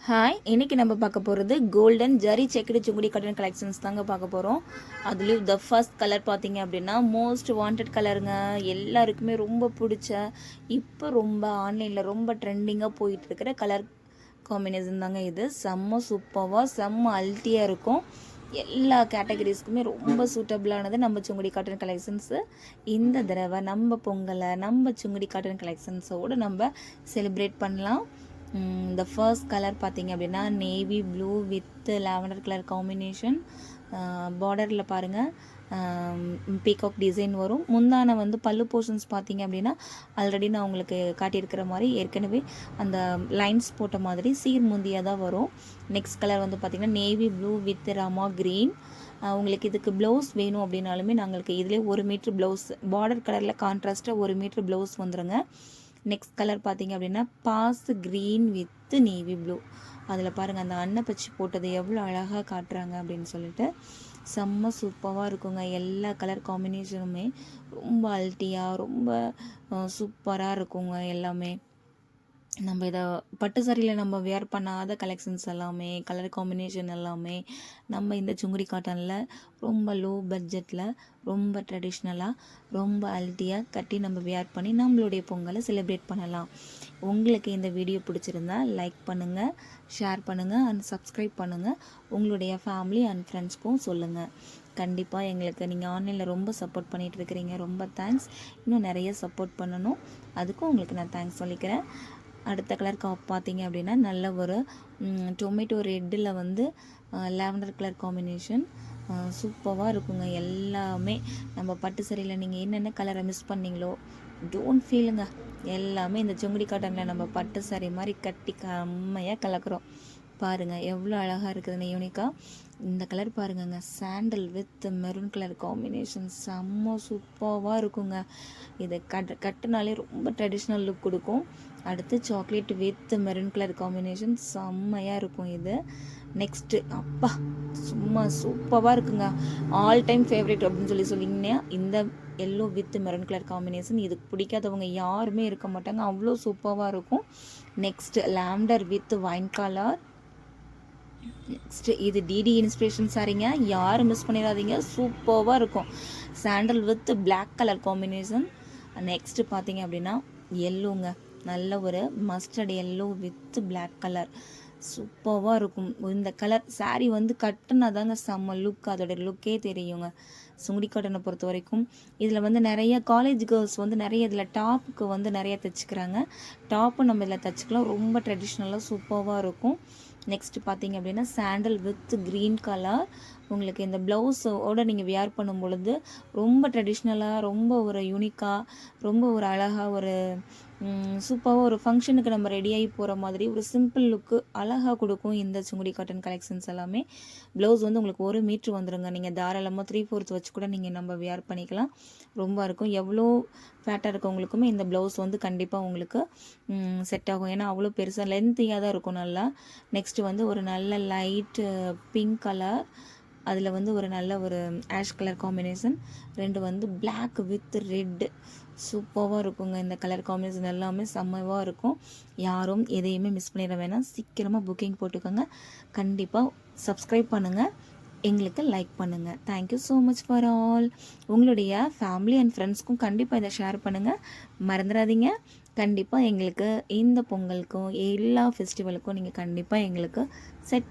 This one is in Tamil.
ஹாய், இன்னைக்கு நம்ம பார்க்க போகிறது golden zari checked Sungudi cotton collections தாங்க பார்க்க போகிறோம். அதுலேயும் த ஃபர்ஸ்ட் கலர் பார்த்தீங்க அப்படின்னா மோஸ்ட் வாண்டட் கலருங்க. எல்லாருக்குமே ரொம்ப பிடிச்ச, இப்போ ரொம்ப ஆன்லைனில் ரொம்ப ட்ரெண்டிங்காக போயிட்டு இருக்கிற கலர் காம்பினேஷன் தாங்க இது. செம்ம சூப்பராக செம்ம அல்ட்டியாக இருக்கும். எல்லா கேட்டகரிஸ்க்குமே ரொம்ப சூட்டபிளானது நம்ம சுங்குடி காட்டன் கலெக்ஷன்ஸு. இந்த தடவை நம்ம பொங்கலை நம்ம சுங்குடி காட்டன் கலெக்ஷன்ஸோடு நம்ம செலிப்ரேட் பண்ணலாம். இந்த ஃபர்ஸ்ட் கலர் பார்த்தீங்க அப்படின்னா navy blue with lavender colour combination. பார்டரில் பாருங்கள் பீகாக் டிசைன் வரும். முந்தான வந்து பல்லு போர்ஷன்ஸ் பார்த்தீங்க அப்படின்னா ஆல்ரெடி நான் உங்களுக்கு காட்டியிருக்கிற மாதிரி ஏற்கனவே அந்த லைன்ஸ் போட்ட மாதிரி சீர் முந்தியாக தான் வரும். நெக்ஸ்ட் கலர் வந்து பார்த்திங்கன்னா navy blue with Rama green. உங்களுக்கு இதுக்கு ப்ளவுஸ் வேணும் அப்படின்னாலுமே நாங்களுக்கு இதிலே 1 மீட்ரு ப்ளவுஸ் பார்டர் கலரில் கான்ட்ராஸ்ட்டாக 1 மீட்ரு ப்ளவுஸ் வந்துடுங்க. நெக்ஸ்ட் கலர் பார்த்தீங்க அப்படின்னா பாஸ் க்ரீன் வித் நேவி ப்ளூ. அதில் பாருங்கள் அந்த அன்னை பச்சி போட்டது எவ்வளோ அழகாக காட்டுறாங்க அப்படின்னு சொல்லிட்டு செம்ம சூப்பராக இருக்குங்க. எல்லா கலர் காம்பினேஷனுமே ரொம்ப அல்ட்டியாக ரொம்ப சூப்பராக இருக்குங்க. எல்லாமே நம்ம இதை பட்டு சாரியில் நம்ம வேர் பண்ணாத கலெக்ஷன்ஸ் எல்லாமே கலர் காம்பினேஷன் எல்லாமே நம்ம இந்த சுங்குடி காட்டனில் ரொம்ப லோ பட்ஜெட்டில் ரொம்ப ட்ரெடிஷ்னலாக ரொம்ப அல்ட்டியாக கட்டி நம்ம வேர் பண்ணி நம்மளுடைய பொங்கலை செலிப்ரேட் பண்ணலாம். உங்களுக்கு இந்த வீடியோ பிடிச்சிருந்தா லைக் பண்ணுங்கள், ஷேர் பண்ணுங்கள் அண்ட் சப்ஸ்கிரைப் பண்ணுங்கள். உங்களுடைய ஃபேமிலி அண்ட் ஃப்ரெண்ட்ஸ்க்கும் சொல்லுங்கள். கண்டிப்பாக எங்களுக்கு நீங்கள் ஆன்லைனில் ரொம்ப சப்போர்ட் பண்ணிகிட்டு இருக்கிறீங்க. ரொம்ப தேங்க்ஸ். இன்னும் நிறைய சப்போர்ட் பண்ணணும், அதுக்கும் உங்களுக்கு நான் தேங்க்ஸ் சொல்லிக்கிறேன். அடுத்த கலர் பார்த்தீங்க அப்படின்னா நல்ல ஒரு டொமேட்டோ ரெட்டில் வந்து லாவெண்டர் கலர் காம்பினேஷன் சூப்பராக இருக்குங்க. எல்லாமே நம்ம பட்டு சரியில் நீங்கள் என்னென்ன கலரை மிஸ் பண்ணிங்களோ டோன்ட் ஃபீலுங்க. எல்லாமே இந்த சுங்குடி காட்டனில் நம்ம பட்டு சாரி மாதிரி கட்டி கம்மையாக கலக்கிறோம். பாருங்கள் எவ்வளோ அழகாக இருக்குதுன்னு யூனிக்காக. இந்த கலர் பாருங்கங்க, sandal with maroon colour combination செம்ம சூப்பராக இருக்குங்க. இதை கட்டுனாலே ரொம்ப ட்ரெடிஷ்னல் லுக் கொடுக்கும். அடுத்து chocolate with maroon colour combination செம்மையாக இருக்கும் இது. நெக்ஸ்ட்டு அப்பா சும்மா சூப்பராக இருக்குங்க. ஆல் டைம் ஃபேவரட் அப்படின்னு சொல்லிங்கன்னா இந்த yellow with maroon colour combination. இதுக்கு பிடிக்காதவங்க யாருமே இருக்க மாட்டாங்க, அவ்வளோ சூப்பராக இருக்கும். Next lavender with wine colour. Next இது டிடி இன்ஸ்பிரேஷன் சாரிங்க, யாரும் மிஸ் பண்ணிடாதீங்க, சூப்பராக இருக்கும். Sandal with black colour combination. Next பார்த்தீங்க அப்படின்னா எல்லோங்க, நல்ல ஒரு mustard yellow with black colour சூப்பராக இருக்கும். இந்த கலர் சாரீ வந்து கட்டுனா தாங்க செம்ம லுக், அதோட லுக்கே தெரியுங்க. சுங்குடி காட்டனை பொறுத்த வரைக்கும் இதில் வந்து நிறைய காலேஜ் கேர்ள்ஸ் வந்து நிறைய இதில் டாப்புக்கு வந்து நிறைய தைச்சிக்கிறாங்க. டாப்பும் நம்ம இதில் தைச்சிக்கலாம், ரொம்ப ட்ரெடிஷ்னலாக சூப்பராக இருக்கும். நெக்ஸ்ட்டு பார்த்தீங்க அப்படின்னா சாண்டல் வித் க்ரீன் கலர். உங்களுக்கு இந்த ப்ளவுஸோடு நீங்கள் வியர் பண்ணும் பொழுது ரொம்ப ட்ரெடிஷ்னலாக ரொம்ப ஒரு யூனிக்காக ரொம்ப ஒரு அழகாக ஒரு சூப்பராக ஒரு ஃபங்க்ஷனுக்கு நம்ம ரெடியாகி போகிற மாதிரி ஒரு சிம்பிள் லுக்கு அழகாக கொடுக்கும் இந்த சுங்குடி காட்டன் கலெக்ஷன்ஸ் எல்லாமே. ப்ளவுஸ் வந்து உங்களுக்கு 1 மீட்ரு வந்துடுங்க. நீங்கள் தாராளமாக 3/4 வச்சு கூட நீங்கள் நம்ம வியர் பண்ணிக்கலாம். ரொம்ப இருக்கும். எவ்வளோ ஃபேட்டாக இருக்கவங்களுக்குமே இந்த ப்ளவுஸ் வந்து கண்டிப்பாக உங்களுக்கு செட் ஆகும். ஏன்னா அவ்வளோ பெருசாக லென்த்தியாக தான் இருக்கும் நல்லா. நெக்ஸ்ட்டு வந்து ஒரு நல்ல லைட்டு பிங்க் கலர், அதில் வந்து ஒரு நல்ல ஒரு ஆஷ் கலர் காம்பினேஷன். 2 வந்து பிளாக் வித் ரெட்டு சூப்பராக இருக்குங்க. இந்த கலர் காம்பினேஷன் எல்லாமே செம்மவாக இருக்கும். யாரும் எதையுமே மிஸ் பண்ணிட வேணாம். சீக்கிரமாக புக்கிங் போட்டுக்கோங்க. கண்டிப்பாக சப்ஸ்கிரைப் பண்ணுங்கள், எங்களுக்கு லைக் பண்ணுங்கள். Thank you so much for all. உங்களுடைய ஃபேமிலி அண்ட் ஃப்ரெண்ட்ஸ்க்கும் கண்டிப்பாக இதை ஷேர் பண்ணுங்கள், மறந்துடாதீங்க. கண்டிப்பாக எங்களுக்கு இந்த பொங்கலுக்கும் எல்லா ஃபெஸ்டிவலுக்கும் நீங்கள் கண்டிப்பாக எங்களுக்கு செட்